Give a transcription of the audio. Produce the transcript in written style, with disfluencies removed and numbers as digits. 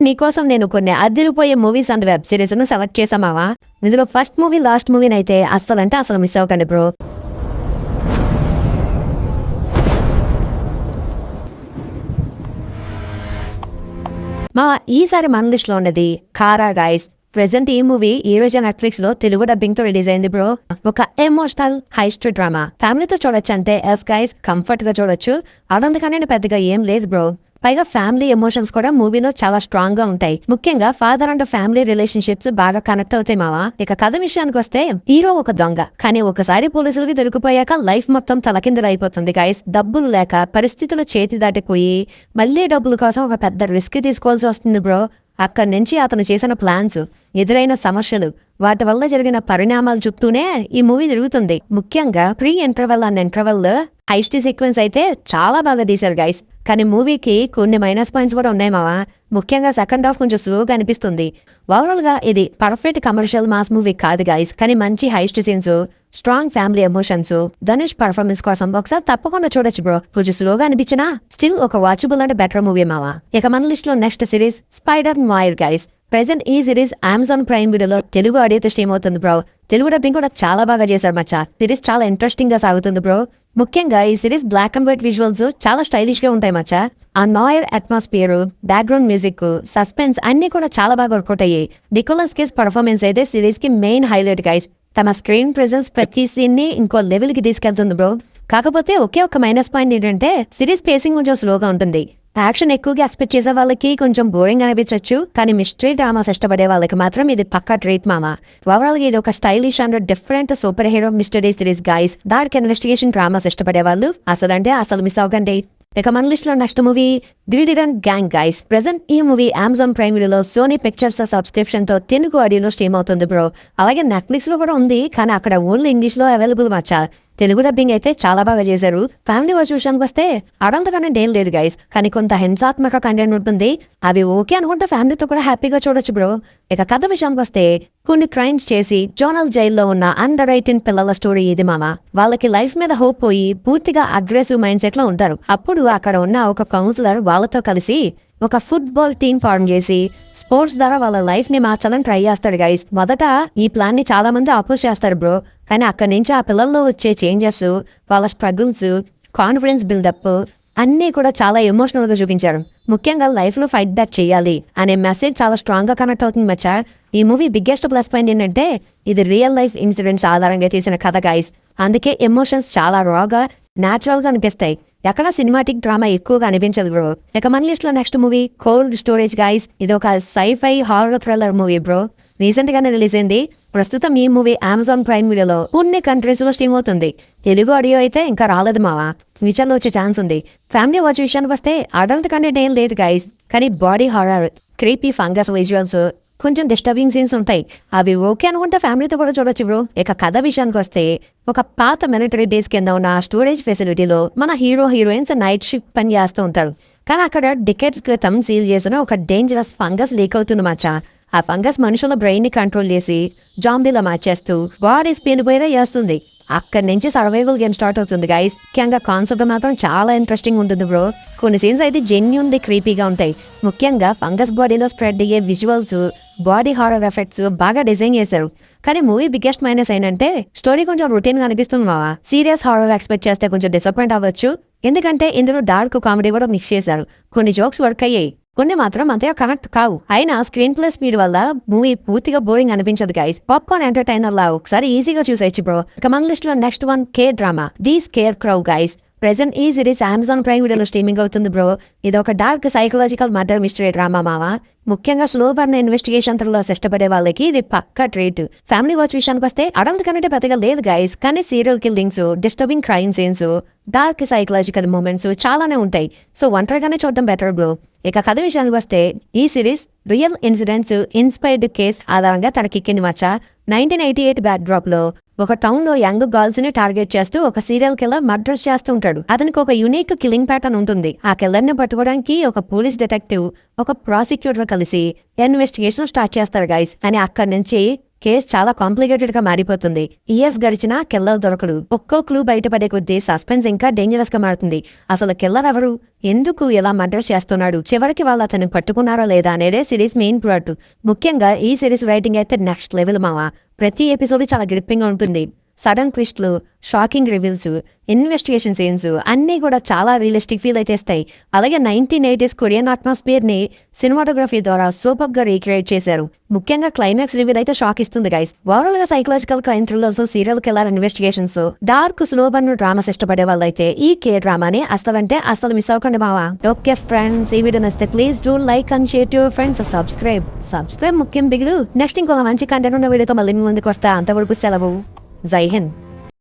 నీకోసం నేను కొన్ని అదిరిపోయే మూవీస్ అండ్ వెబ్ సిరీస్ ను సెలెక్ట్ చేసామావా. ఇందులో ఫస్ట్ మూవీ లాస్ట్ మూవీని అయితే అసలు మిస్ అవ్వకండి బ్రో. మా ఈసారి మన లిస్ట్ లో ఉన్నది కారా గైస్. ప్రెసెంట్ ఈ మూవీ ఈ రోజు నెట్ఫ్లిక్స్ లో తెలుగు డబ్బింగ్ తో రిలీజ్ అయింది బ్రో. ఒక ఎమోషనల్ హైస్టరీ డ్రామా, ఫ్యామిలీతో చూడొచ్చు అంటే ఎస్ గైస్ కంఫర్ట్ గా చూడొచ్చు. అదంతగానే పెద్దగా ఏం లేదు బ్రో. పైగా ఫ్యామిలీ ఎమోషన్స్ కూడా మూవీలో చాలా స్ట్రాంగ్ గా ఉంటాయి. ముఖ్యంగా ఫాదర్ అండ్ ఫ్యామిలీ రిలేషన్షిప్స్ బాగా కనెక్ట్ అవుతాయి మావా. ఇక కథ విషయానికి వస్తే హీరో ఒక దొంగ, కానీ ఒకసారి పోలీసులకి దొరికిపోయాక లైఫ్ మొత్తం తలకిందులైపోతుంది గైస్. డబ్బులు లేక పరిస్థితులు చేతి దాటిపోయి మళ్లీ డబ్బుల కోసం ఒక పెద్ద రిస్క్ తీసుకోవాల్సి వస్తుంది బ్రో. అక్కడి నుంచి అతను చేసిన ప్లాన్స్, ఎదురైన సమస్యలు, వాటి వల్ల జరిగిన పరిణామాల చుట్టూనే ఈ మూవీ తిరుగుతుంది. ముఖ్యంగా pre interval and interval heist sequence అయితే చాలా బాగా తీశారు గైస్. కానీ మూవీకి కొన్ని మైనస్ పాయింట్స్ కూడా ఉన్నాయి మావా. ముఖ్యంగా సెకండ్ హాఫ్ కొంచెం స్లోగా అనిపిస్తుంది. ఓవరాల్ గా ఇది పర్ఫెక్ట్ కమర్షియల్ మాస్ మూవీ కాదు గైస్, కానీ మంచి heist scenes, strong family emotions, Dhanush performance కోసం ఒకసారి తప్పకుండా చూడొచ్చు బ్రో. కొంచెం స్లోగా అనిపించినా స్టిల్ ఒక వాచబుల్ అంటే బెటర్ మూవీ మావా. ఇక మన లిస్ట్ లో next series spider wire guys. Present ఈ సిరీస్ అమెజాన్ ప్రైమ్ వీడియోలో తెలుగు ఆడియోతో స్ట్రీమ్ అవుతుంది బ్రో. తెలుగు డబ్బింగ్ కూడా చాలా బాగా చేశారు మచ్చా. సిరీస్ చాలా ఇంట్రెస్టింగ్ గా సాగుతుంది బ్రో. ముఖ్యంగా ఈ series black and white visuals చాలా స్టైలిష్ గా ఉంటాయి మచ్చా. ఆ noir atmosphere, background music, suspense అన్ని కూడా చాలా బాగా వర్కౌట్ అయ్యాయి. నికోలస్ కేస్ పర్ఫార్మెన్స్ అయితే సిరీస్ కి మెయిన్ హైలైట్ గైస్. తమ స్క్రీన్ ప్రెజెన్స్ ప్రతి సీన్ ని ఇంకో లెవెల్ కి తీసుకెళ్తుంది బ్రో. కాకపోతే ఒకే ఒక మైనస్ పాయింట్ ఏంటంటే సిరీస్ పేసింగ్ కొంచెం స్లోగా ఉంటుంది. యాక్షన్ ఎక్కువగా ఎక్స్పెక్ట్ చేసే వాళ్ళకి కొంచెం బోరింగ్ అనిపించచ్చు, కానీ మిస్టరీ డ్రామాస్ ఇష్టపడే వాళ్ళకి మాత్రం ఇది పక్కా ట్రీట్ మామా. ఓవరాల్ గా ఇది ఒక stylish and different super hero mystery series guys. Dark investigation dramas ఇష్టపడే వాళ్ళు అసలు మిస్ అవ్వకండి. ఇక మన లిస్ట్ లో next movie gridiron gang guys. Present ఈ మూవీ అమెజాన్ ప్రైమ్ వీడియోలో సోనీ పిక్చర్స్ సబ్స్క్రిప్షన్ తో తెలుగు ఆడియోలో స్ట్రీమ్ అవుతుంది బ్రో. అలాగే నెట్ఫ్లిక్స్ లో కూడా ఉంది, కానీ అక్కడ ఓన్లీ ఇంగ్లీష్ లో అవైలబుల్ మచ్చా. తెలుగు డబ్బింగ్ అయితే చాలా బాగా చేశారు. ఫ్యామిలీ వాచ్ విషయానికి వస్తే అడంతగానే ఏం లేదు గైస్, కానీ కొంత హింసాత్మక కంటెంట్ ఉంటుంది. అవి ఓకే అనుకుంటే ఫ్యామిలీతో కూడా హ్యాపీగా చూడొచ్చు బ్రో. ఇక కథ విషయానికి వస్తే కొన్ని క్రైమ్స్ చేసి జోనల్ జైల్లో ఉన్న అండర్ 18 పిల్లల స్టోరీ ఇది మామ. వాళ్ళకి లైఫ్ మీద హోప్ పోయి పూర్తిగా అగ్రెసివ్ మైండ్ సెట్ లో ఉంటారు. అప్పుడు అక్కడ ఉన్న ఒక కౌన్సిలర్ వాళ్ళతో కలిసి ఒక ఫుట్బాల్ టీమ్ ఫార్మ్ చేసి స్పోర్ట్స్ ద్వారా వాళ్ళ లైఫ్ ని మార్చాలని ట్రై చేస్తాడు గైస్. మొదట ఈ ప్లాన్ ని చాలా మంది అపోజ్ చేస్తారు బ్రో, కానీ అక్కడి నుంచి ఆ పిల్లల్లో వచ్చే చేంజెస్, వాళ్ళ స్ట్రగుల్స్, కాన్ఫిడెన్స్ బిల్డప్ అన్నీ కూడా చాలా ఎమోషనల్ గా చూపించారు. ముఖ్యంగా లైఫ్ లో ఫైట్ బ్యాక్ చేయాలి అనే మెసేజ్ చాలా స్ట్రాంగ్ గా కనెక్ట్ అవుతుంది మచ్చా. ఈ మూవీ బిగ్గెస్ట్ ప్లస్ పాయింట్ ఏంటంటే ఇది రియల్ లైఫ్ ఇన్సిడెంట్స్ ఆధారంగా తీసిన కథ గైస్. అందుకే ఎమోషన్స్ చాలా రాగా, న్యాచురల్ గా అనిపిస్తాయి. ఎక్కడ సినిమాటిక్ డ్రామా ఎక్కువగా అనిపించదు బ్రో. ఇక మన లిస్ట్ లో next movie Cold Storage guys. ఇది ఒక sci fi horror thriller movie bro. Recent గానే రిలీజ్ అయింది. ప్రస్తుతం ఈ మూవీ అమెజాన్ ప్రైమ్ వీడియోలో కొన్ని కంట్రీస్ లో స్ట్రీమ్ అవుతుంది. తెలుగు ఆడియో అయితే ఇంకా రాలేదు మావా, ఫ్యూచర్ లో వచ్చే ఛాన్స్ ఉంది. ఫ్యామిలీ వాచ్ విషయానికి వస్తే అడల్ట్ కంటెంట్ ఏం లేదు గైస్, కానీ body horror, creepy fungus visuals, కొంచెం డిస్టర్బింగ్ సీన్స్ ఉంటాయి. అవి ఓకే అనుకుంటే ఫ్యామిలీతో కూడా చూడొచ్చు బ్రో. ఇక కథ విషయానికి వస్తే ఒక పాత మిలిటరీ డేస్ కింద ఉన్న స్టోరేజ్ ఫెసిలిటీలో మన హీరోయిన్స్ నైట్ షిఫ్ట్ పని చేస్తూ ఉంటారు. కానీ అక్కడ డికెట్స్ క్రితం సీల్ చేసిన ఒక డేంజరస్ ఫంగస్ లీక్ అవుతుంది మచ్చా. ఆ ఫంగస్ మనుషుల బ్రెయిన్ ని కంట్రోల్ చేసి జాంబీలా మార్చేస్తూ బాడీ స్పీన్ పోయినా చేస్తుంది. అక్కడి నుంచి సర్వైవల్ గేమ్ స్టార్ట్ అవుతుంది గైస్. ముఖ్యంగా కాన్సెప్ట్ మాత్రం చాలా ఇంట్రెస్టింగ్ ఉంటుంది బ్రో. కొన్ని సీన్స్ అయితే జెన్యూన్లీ క్రీపీగా ఉంటాయి. ముఖ్యంగా ఫంగస్ బాడీలో స్ప్రెడ్ అయ్యే విజువల్స్, బాడీ హారర్ ఎఫెక్ట్స్ బాగా డిజైన్ చేశారు. కానీ మూవీ బిగ్గెస్ట్ మైనస్ ఏంటంటే స్టోరీ కొంచెం రొటీన్ గా అనిపిస్తుంది మావా. సీరియస్ హారర్ ఎక్స్పెక్ట్ చేస్తే కొంచెం డిసప్పాయింట్ అవ్వచ్చు, ఎందుకంటే ఇందులో డార్క్ కామెడీ కూడా మిక్స్ చేశారు. కొన్ని జోక్స్ వర్క్ అయ్యాయి, కొన్ని మాత్రం అంతగా కనెక్ట్ కావు. అయినా స్క్రీన్ ప్లే స్పీడ్ వల్ల మూవీ పూర్తిగా బోరింగ్ అనిపించదు గైస్. పాప్కార్న్ ఎంటర్టైనర్ లా ఒకసారి ఈజీగా చూసేయచ్చు బ్రో. ఇక మన లిస్ట్ లో next one care drama the scarecrow guys. Present ఈ సిరీస్ అమెజాన్ ప్రైమ్ వీడియోలో స్ట్రీమింగ్ అవుతుంది బ్రో. ఇది ఒక dark psychological murder mystery drama మావా. ముఖ్యంగా స్లో బర్న్ ఇన్వెస్టిగేషన్ థ్రిల్లర్స్ ఇష్టపడే వాళ్ళకి ఇది పక్కా ట్రీట్. ఫ్యామిలీ వాచ్ విషయానికి వస్తే అడల్ట్ కంటే పెద్దగా లేదు గైస్, కానీ serial killings, disturbing crime scenes, dark psychological moments చాలానే ఉంటాయి. సో ఒంటరిగానే చూడడం బెటర్ బ్రో. ఇక కథ విషయానికి వస్తే ఈ series real incidents inspired case ఆధారంగా తనకెక్కింది మచ్చా. 1988 బ్యాక్ డ్రాప్ లో ఒక టౌన్ లో యంగ్ గర్ల్స్ ని టార్గెట్ చేస్తూ ఒక సీరియల్ కిల్లర్ మర్డర్స్ చేస్తూ ఉంటాడు. అతనికి ఒక యూనిక్ కిల్లింగ్ ప్యాటర్న్ ఉంటుంది. ఆ కిల్లర్ ని పట్టుకోవడానికి ఒక పోలీస్ డిటెక్టివ్, ఒక ప్రాసిక్యూటర్ కలిసి ఇన్వెస్టిగేషన్ స్టార్ట్ చేస్తారు గైస్. అని అక్కడి నుంచి కేస్ చాలా కాంప్లికేటెడ్ గా మారిపోతుంది. ఇయర్స్ గడిచినా కిల్లర్ దొరకడు. ఒక్కో క్లూ బయటపడే కొద్దీ సస్పెన్స్ ఇంకా డేంజరస్ గా మారుతుంది. అసలు కిల్లర్ ఎవరు, ఎందుకు ఇలా మర్డర్ చేస్తున్నాడు, చివరికి వాళ్ళు అతను పట్టుకున్నారా లేదా అనేదే సిరీస్ మెయిన్ ప్లాట్. ముఖ్యంగా ఈ సిరీస్ రైటింగ్ అయితే నెక్స్ట్ లెవెల్ మావా. ప్రతి ఎపిసోడ్ చాలా గ్రిప్పింగ్ గా ఉంటుంది. సడన్ ట్విస్ట్లు, షాకింగ్ రివీల్స్, ఇన్వెస్టిగేషన్ సీన్స్ అన్నీ కూడా చాలా రియలిస్టిక్ ఫీల్ అయితే ఇస్తాయి. అలాగే 1980s కొరియన్ అట్మాస్ఫియర్ ని సినిమాటోగ్రఫీ ద్వారా సూపర్ గా రీక్రియేట్ చేశారు. ముఖ్యంగా క్లైమాక్స్ రివీల్ అయితే షాక్ ఇస్తుంది గైస్. ఓవరాల్ గా psychological crime thrillers, serial killer investigations, dark slow burn dramas ఇష్టపడే వాళ్ళైతే ఈ కే డ్రామాని అసలు మిస్ అవ్వకండి మావా. ఓకే ఫ్రెండ్స్, ఈ వీడియో నచ్చితే please do like and share to your friends. Subscribe ముఖ్యం బిగుడు. నెక్స్ట్ ఇంకొక మంచి కంటెంట్ ఉన్న వీడియోతో మళ్ళీ ముందుకు వస్తా. అంతవరకు సెలవు. జై హింద్.